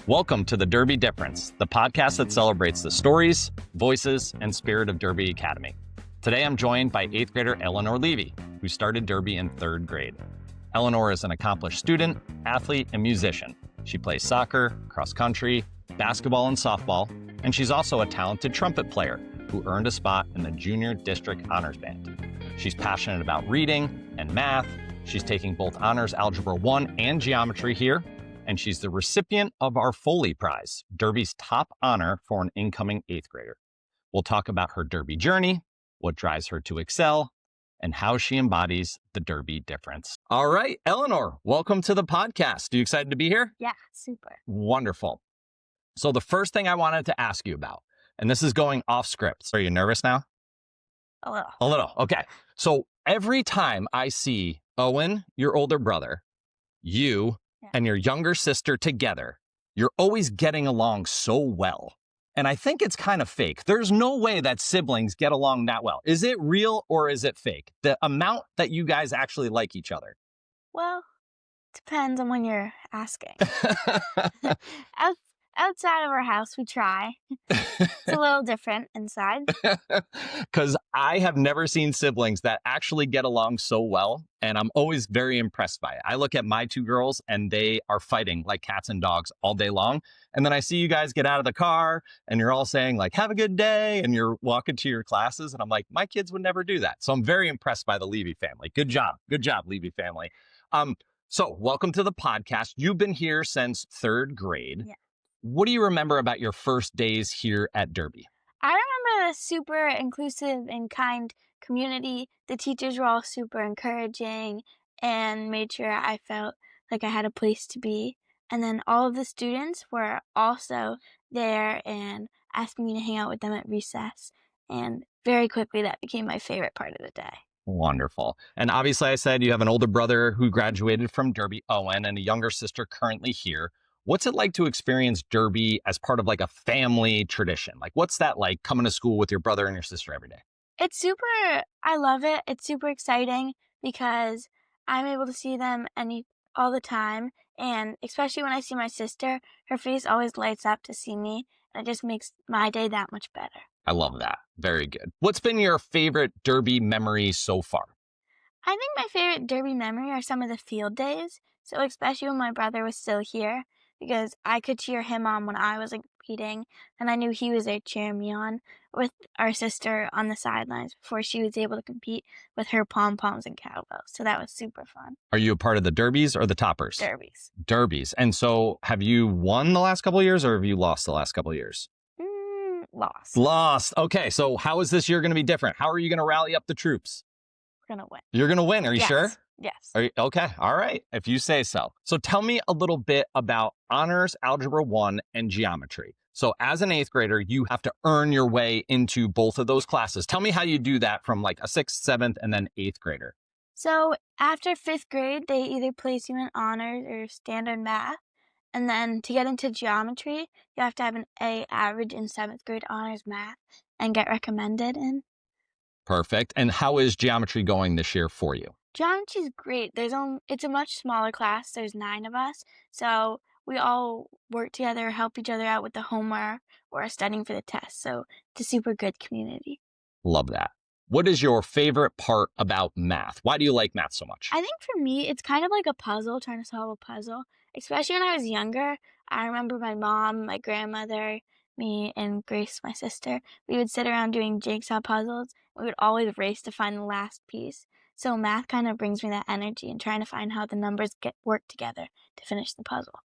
Welcome to the Derby Difference, the podcast that celebrates the stories, voices, and spirit of Derby Academy. Today I'm joined by 8th grader Eleanor L, who started Derby in 3rd grade. Eleanor is an accomplished student, athlete, and musician. She plays soccer, cross country, basketball, and softball, and she's also a talented trumpet player who earned a spot in the Junior District Honors Band. She's passionate about reading and math. She's taking both Honors Algebra 1 and Geometry here, and she's the recipient of our Foley Prize, Derby's top honor for an incoming 8th grader. We'll talk about her Derby journey, what drives her to excel, and how she embodies the Derby difference. All right, Eleanor, welcome to the podcast. Are you excited to be here? Yeah, super. Wonderful. So the first thing I wanted to ask you about, and this is going off script. Are you nervous now? A little. A little, okay. So every time I see Owen, your older brother, you, and your younger sister together, you're always getting along so well. And I think it's kind of fake. There's no way that siblings get along that well. Is it real or is it fake? The amount that you guys actually like each other. Well, depends on when you're asking. Outside of our house, we try. It's a little different inside. Because I have never seen siblings that actually get along so well, and I'm always very impressed by it. I look at my two girls, and they are fighting like cats and dogs all day long. And then I see you guys get out of the car, and you're all saying, like, have a good day, and you're walking to your classes, and I'm like, my kids would never do that. So I'm very impressed by the Levy family. Good job. Good job, Levy family. So welcome to the podcast. You've been here since 3rd grade. Yeah. What do you remember about your first days here at Derby? I remember the super inclusive and kind community. The teachers were all super encouraging and made sure I felt like I had a place to be. And then all of the students were also there and asked me to hang out with them at recess. And very quickly, that became my favorite part of the day. Wonderful. And obviously, I said you have an older brother who graduated from Derby, Owen, and a younger sister currently here. What's it like to experience Derby as part of like a family tradition? Like, what's that like coming to school with your brother and your sister every day? I love it. It's super exciting because I'm able to see them all the time. And especially when I see my sister, her face always lights up to see me. And it just makes my day that much better. I love that. Very good. What's been your favorite Derby memory so far? I think my favorite Derby memory are some of the field days. So especially when my brother was still here, because I could cheer him on when I was competing, and I knew he was there cheering me on with our sister on the sidelines before she was able to compete with her pom-poms and cowbells. So that was super fun. Are you a part of the Derbies or the Toppers? Derbies. Derbies. And so have you won the last couple of years or have you lost the last couple of years? Lost. Lost. Okay, so how is this year going to be different? How are you going to rally up the troops? We're going to win. You're going to win. Are you sure? Yes. Are you, okay. All right. If you say so. So tell me a little bit about Honors Algebra 1 and Geometry. So as an 8th grader, you have to earn your way into both of those classes. Tell me how you do that from like a 6th, 7th, and then 8th grader. So after 5th grade, they either place you in honors or standard math. And then to get into geometry, you have to have an A average in 7th grade honors math and get recommended in. Perfect. And how is geometry going this year for you? Geometry's great. It's a much smaller class. There's 9 of us. So we all work together, help each other out with the homework or studying for the test. So it's a super good community. Love that. What is your favorite part about math? Why do you like math so much? I think for me, it's kind of like a puzzle, trying to solve a puzzle. Especially when I was younger, I remember my mom, my grandmother, me, and Grace, my sister, we would sit around doing jigsaw puzzles. We would always race to find the last piece. So math kind of brings me that energy and trying to find how the numbers work together to finish the puzzle.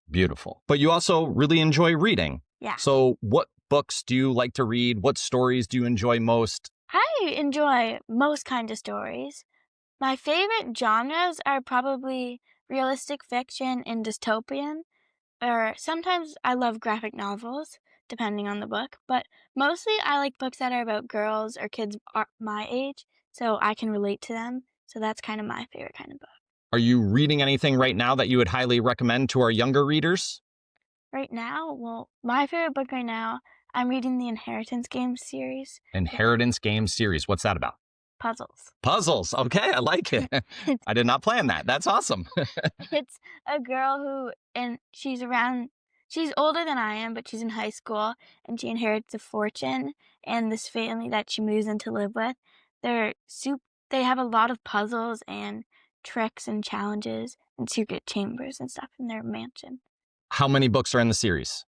Beautiful. But you also really enjoy reading. Yeah. So what books do you like to read? What stories do you enjoy most? I enjoy most kinds of stories. My favorite genres are probably realistic fiction and dystopian. Or sometimes I love graphic novels, depending on the book. But mostly I like books that are about girls or kids my age, so I can relate to them. So that's kind of my favorite kind of book. Are you reading anything right now that you would highly recommend to our younger readers? Right now? Well, my favorite book right now, I'm reading the Inheritance Games series. Inheritance Games series. What's that about? Puzzles. Puzzles. Okay, I like it. I did not plan that. That's awesome. It's a girl and she's around She's older than I am, but she's in high school, and she inherits a fortune, and this family that she moves in to live with, they're sup they have a lot of puzzles and tricks and challenges and secret chambers and stuff in their mansion. How many books are in the series?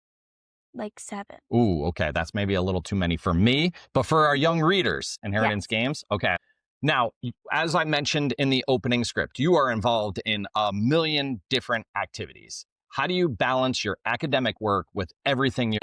Like 7. Ooh, okay. That's maybe a little too many for me, but for our young readers, Inheritance Yes. Games. Okay. Now, as I mentioned in the opening script, you are involved in a million different activities. How do you balance your academic work with everything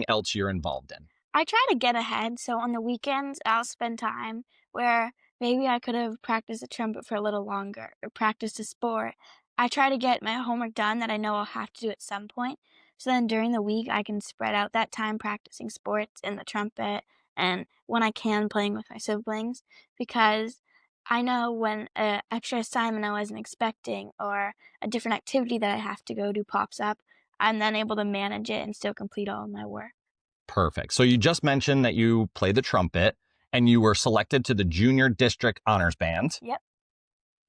else you're involved in? I try to get ahead, so on the weekends, I'll spend time where maybe I could have practiced the trumpet for a little longer or practiced a sport. I try to get my homework done that I know I'll have to do at some point. So then during the week, I can spread out that time practicing sports and the trumpet and when I can playing with my siblings because I know when an extra assignment I wasn't expecting or a different activity that I have to go do pops up, I'm then able to manage it and still complete all of my work. Perfect. So you just mentioned that you play the trumpet and you were selected to the Junior District Honors Band. Yep.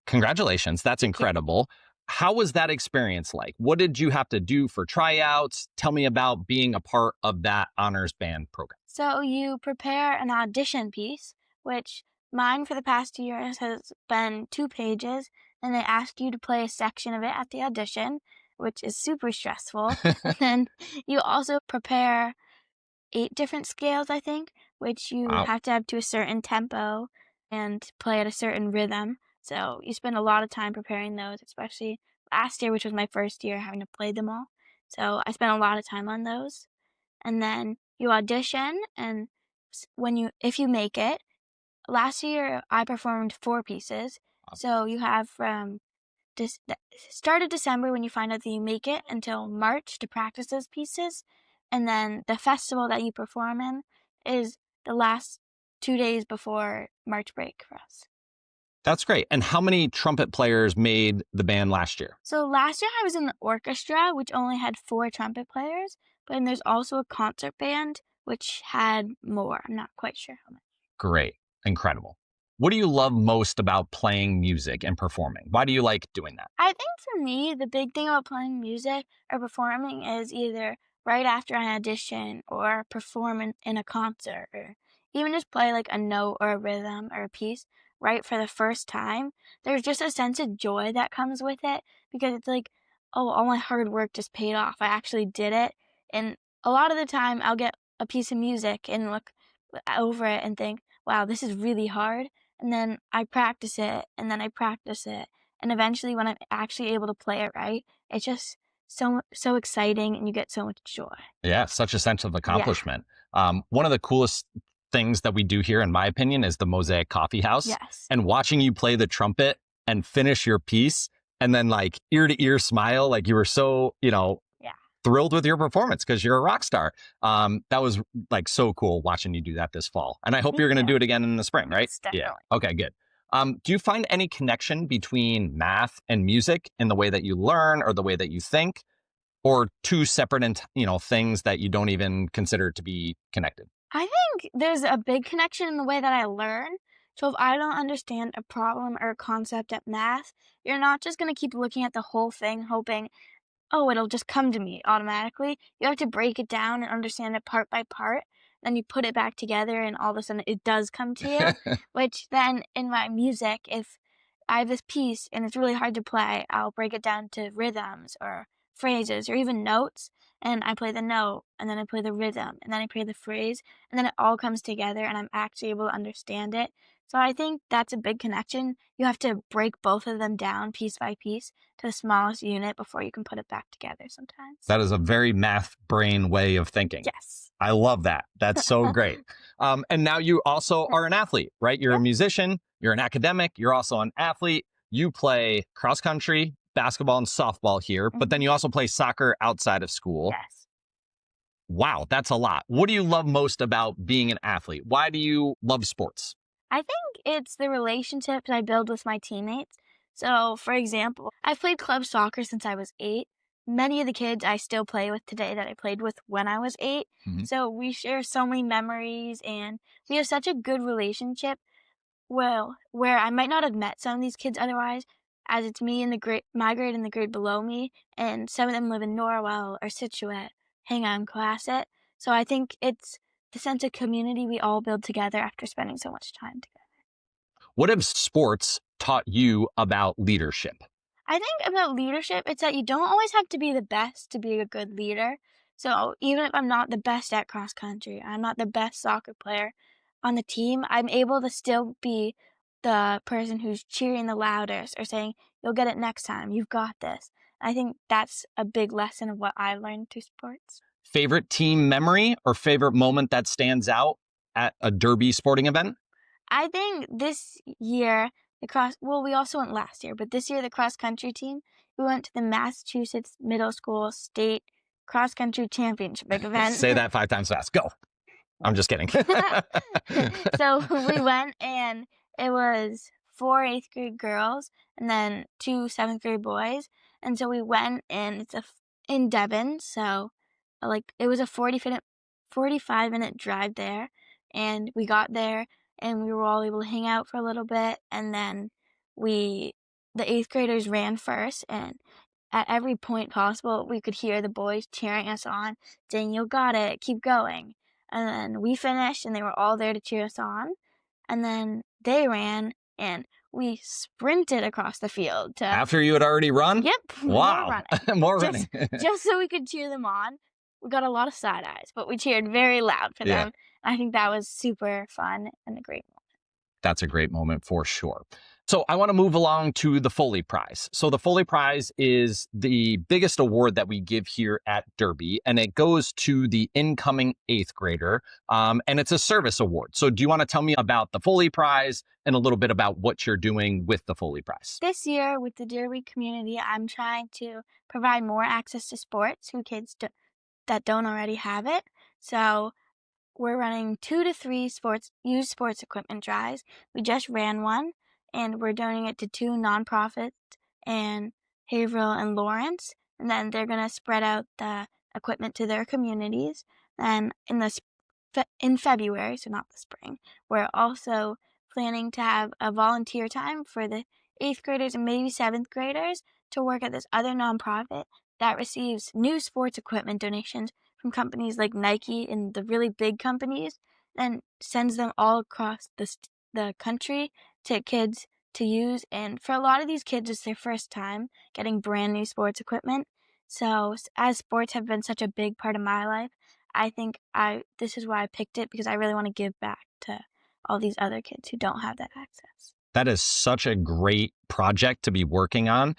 Congratulations. That's incredible. How was that experience like? What did you have to do for tryouts? Tell me about being a part of that honors band program. So you prepare an audition piece, which mine for the past 2 years has been 2 pages, and they ask you to play a section of it at the audition, which is super stressful. And then you also prepare 8 different scales, I think, which you Wow. have to have to a certain tempo and play at a certain rhythm. So you spend a lot of time preparing those, especially last year, which was my first year having to play them all. So I spent a lot of time on those and then you audition and if you make it. Last year I performed 4 pieces, so you have from the start of December when you find out that you make it until March to practice those pieces, and then the festival that you perform in is the last 2 days before March break for us. That's great. And how many trumpet players made the band last year? So last year I was in the orchestra, which only had 4 trumpet players, but then there's also a concert band, which had more. I'm not quite sure how many. Great. Incredible. What do you love most about playing music and performing? Why do you like doing that? I think for me, the big thing about playing music or performing is either right after an audition or perform in a concert or even just play like a note or a rhythm or a piece right for the first time. There's just a sense of joy that comes with it because it's like, oh, all my hard work just paid off. I actually did it. And a lot of the time, I'll get a piece of music and look over it and think, wow, this is really hard. And then I practice it and then I practice it and eventually when I'm actually able to play it right, it's just so exciting and you get so much joy. Yeah, such a sense of Yeah. accomplishment. One of the coolest things that we do here, in my opinion, is the Mosaic Coffee House. Yes. And watching you play the trumpet and finish your piece and then like ear to ear smile, like you were so, Yeah. thrilled with your performance because you're a rock star. That was like so cool watching you do that this fall. And I hope Me you're going to too. do it again in the spring, right? Yes, definitely. Yeah. Okay, good. Do you find any connection between math and music in the way that you learn or the way that you think? Or two separate and things that you don't even consider to be connected? I think there's a big connection in the way that I learn. So if I don't understand a problem or a concept at math, you're not just going to keep looking at the whole thing hoping, oh, it'll just come to me automatically. You have to break it down and understand it part by part. Then you put it back together and all of a sudden it does come to you. Which then in my music, if I have this piece and it's really hard to play, I'll break it down to rhythms or phrases or even notes. And I play the note and then I play the rhythm and then I play the phrase and then it all comes together and I'm actually able to understand it. So I think that's a big connection. You have to break both of them down piece by piece to the smallest unit before you can put it back together sometimes. That is a very math brain way of thinking. Yes. I love that. That's so great. And now you also are an athlete, right? You're a musician, you're an academic, you're also an athlete. You play cross country, basketball, and softball here, but then you also play soccer outside of school. Yes. Wow, that's a lot. What do you love most about being an athlete? Why do you love sports? I think it's the relationships I build with my teammates. So, for example, I've played club soccer since I was 8. Many of the kids I still play with today that I played with when I was 8. Mhm. So we share so many memories and we have such a good relationship. Well, where I might not have met some of these kids otherwise, as it's me and my grade and the grade below me, and some of them live in Norwell or Scituate, Hingham, Cohasset. So I think it's the sense of community we all build together after spending so much time together. What have sports taught you about leadership? I think about leadership, it's that you don't always have to be the best to be a good leader. So even if I'm not the best at cross country, I'm not the best soccer player on the team, I'm able to still be the person who's cheering the loudest or saying, "You'll get it next time. You've got this." I think that's a big lesson of what I learned through sports. Favorite team memory or favorite moment that stands out at a Derby sporting event? I think this year, we also went last year, but this year, the cross country team, we went to the Massachusetts Middle School State Cross Country Championship big event. Say that 5 times fast. Go. I'm just kidding. So we went, and it was 4 eighth grade girls and then 2 seventh grade boys. And so we went, and in Devon. So like it was a 45-minute drive there. And we got there, and we were all able to hang out for a little bit. And then the eighth graders ran first, and at every point possible, we could hear the boys cheering us on, saying, "You got it, keep going." And then we finished, and they were all there to cheer us on. And then they ran, and we sprinted across the field to. After you had already run? Yep. Wow. More running. Just so we could cheer them on. We got a lot of side eyes, but we cheered very loud for them. I think that was super fun and a great moment. That's a great moment for sure. So I want to move along to the Foley Prize. So the Foley Prize is the biggest award that we give here at Derby, and it goes to the incoming 8th grader, and it's a service award. So do you want to tell me about the Foley Prize and a little bit about what you're doing with the Foley Prize? This year, with the Derby community, I'm trying to provide more access to sports to kids that don't already have it. So we're running 2 to 3 used sports equipment drives. We just ran one, and we're donating it to 2 nonprofits in Haverhill and Lawrence. And then they're going to spread out the equipment to their communities. And in February, so not the spring, we're also planning to have a volunteer time for the 8th graders and maybe 7th graders to work at this other nonprofit that receives new sports equipment donations from companies like Nike and the really big companies, and sends them all across the country to kids to use. And for a lot of these kids, it's their first time getting brand new sports equipment. So as sports have been such a big part of my life, I think this is why I picked it, because I really want to give back to all these other kids who don't have that access. That is such a great project to be working on.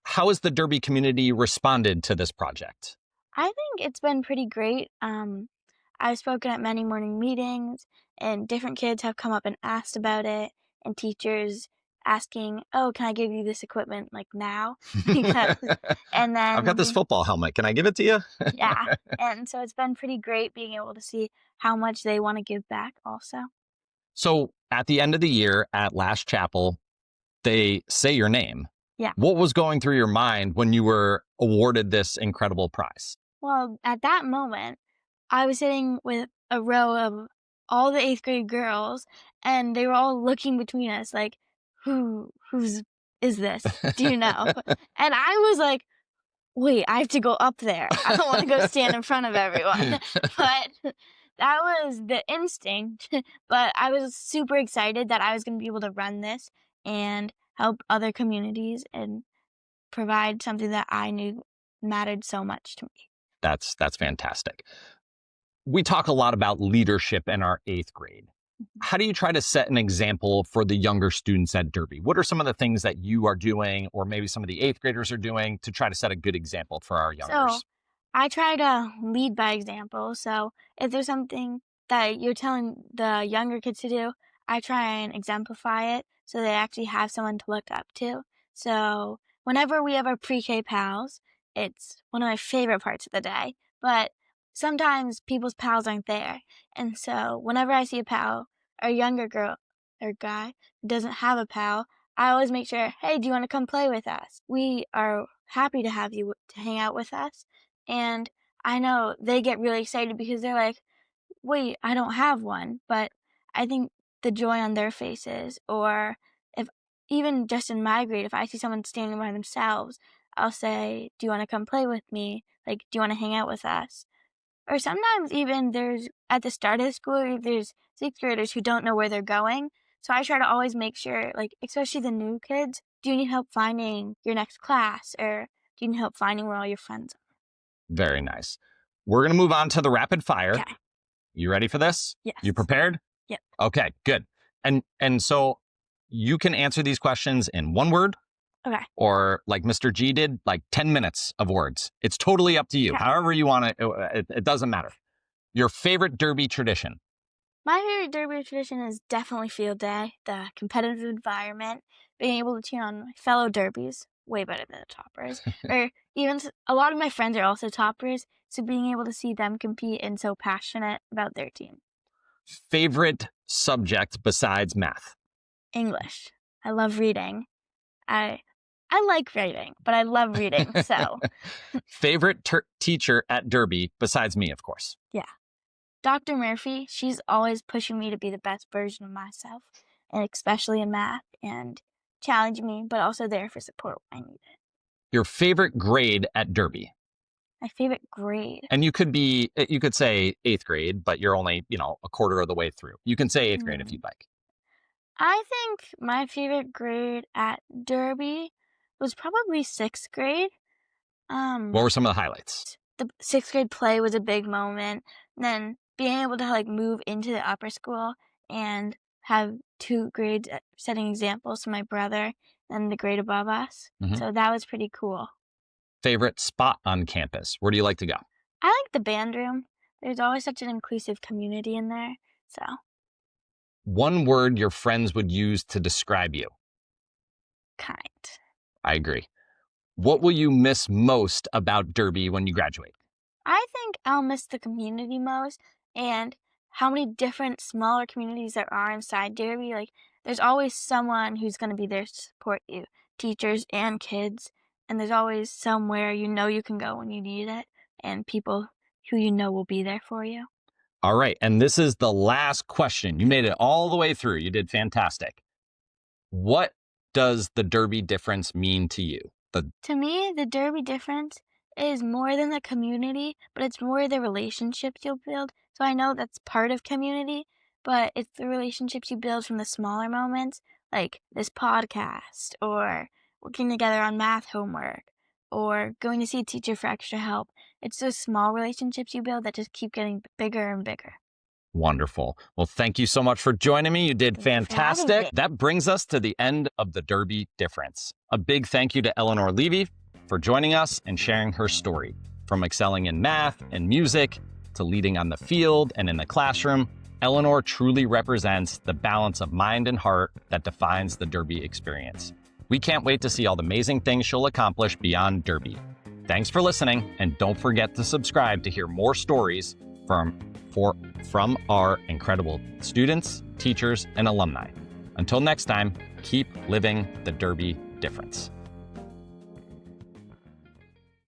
How has the Derby community responded to this project? I think it's been pretty great. I've spoken at many morning meetings, and different kids have come up and asked about it, and teachers asking, "Oh, can I give you this equipment like now?" And then I've got this football helmet. Can I give it to you? Yeah. And so it's been pretty great being able to see how much they want to give back also. So at the end of the year at Last Chapel, they say your name. Yeah. What was going through your mind when you were awarded this incredible prize? Well, at that moment, I was sitting with a row of all the 8th grade girls, and they were all looking between us like, who's is this? Do you know? And I was like, wait, I have to go up there. I don't want to go stand in front of everyone. But that was the instinct. But I was super excited that I was going to be able to run this and help other communities and provide something that I knew mattered so much to me. That's fantastic. We talk a lot about leadership in our 8th grade. How do you try to set an example for the younger students at Derby? What are some of the things that you are doing, or maybe some of the 8th graders are doing, to try to set a good example for our youngers? So I try to lead by example. So if there's something that you're telling the younger kids to do, I try and exemplify it so they actually have someone to look up to. So whenever we have our pre-K pals, it's one of my favorite parts of the day. But sometimes people's pals aren't there. And so whenever I see a pal, or a younger girl or guy who doesn't have a pal, I always make sure, "Hey, do you want to come play with us? We are happy to have you to hang out with us." And I know they get really excited because they're like, "Wait, I don't have one." But I think the joy on their faces, or if even just in my grade, if I see someone standing by themselves, I'll say, "Do you want to come play with me? Like, do you want to hang out with us?" Or sometimes even at the start of the school year, there's sixth graders who don't know where they're going. So I try to always make sure, like, especially the new kids, do you need help finding your next class? Or do you need help finding where all your friends are? Very nice. We're going to move on to the rapid fire. Okay. You ready for this? Yes. You prepared? Yep. Okay, good. And so you can answer these questions in one word. Okay. Or like Mr. G did, like 10 minutes of words. It's totally up to you. Okay. However you want it doesn't matter. Your favorite Derby tradition? My favorite Derby tradition is definitely field day, the competitive environment, being able to cheer on my fellow Derbies, way better than the toppers. Or even a lot of my friends are also toppers, so being able to see them compete and so passionate about their team. Favorite subject besides math? English. I love reading. I like writing, but I love reading, so. Favorite teacher at Derby besides me, of course? Yeah. Dr. Murphy, she's always pushing me to be the best version of myself, and especially in math, and challenging me, but also there for support when I need it. Your favorite grade at Derby? My favorite grade. And you could say 8th grade, but you're only, a quarter of the way through. You can say 8th grade if you'd like. I think my favorite grade at Derby was probably 6th grade. What were some of the highlights? The 6th grade play was a big moment. And then being able to move into the upper school and have 2 grades setting examples to my brother and the grade above us. Mm-hmm. So that was pretty cool. Favorite spot on campus? Where do you like to go? I like the band room. There's always such an inclusive community in there. So. One word your friends would use to describe you? Kind. I agree. What will you miss most about Derby when you graduate? I think I'll miss the community most and how many different smaller communities there are inside Derby. There's always someone who's going to be there to support you, teachers and kids. And there's always somewhere you can go when you need it and people who will be there for you. All right. And this is the last question. You made it all the way through. You did fantastic. What does the Derby difference mean to you? To me, the Derby difference is more than the community, but it's more the relationships you'll build. So I know that's part of community, but it's the relationships you build from the smaller moments, like this podcast, or working together on math homework, or going to see a teacher for extra help. It's those small relationships you build that just keep getting bigger and bigger. Wonderful. Well, thank you so much for joining me. You did fantastic. That brings us to the end of the Derby difference. A big thank you to Eleanor Levy for joining us and sharing her story. From excelling in math and music to leading on the field and in the classroom, Eleanor truly represents the balance of mind and heart that defines the Derby experience. We can't wait to see all the amazing things she'll accomplish beyond Derby. Thanks for listening, and don't forget to subscribe to hear more stories from our incredible students, teachers, and alumni. Until next time, keep living the Derby difference.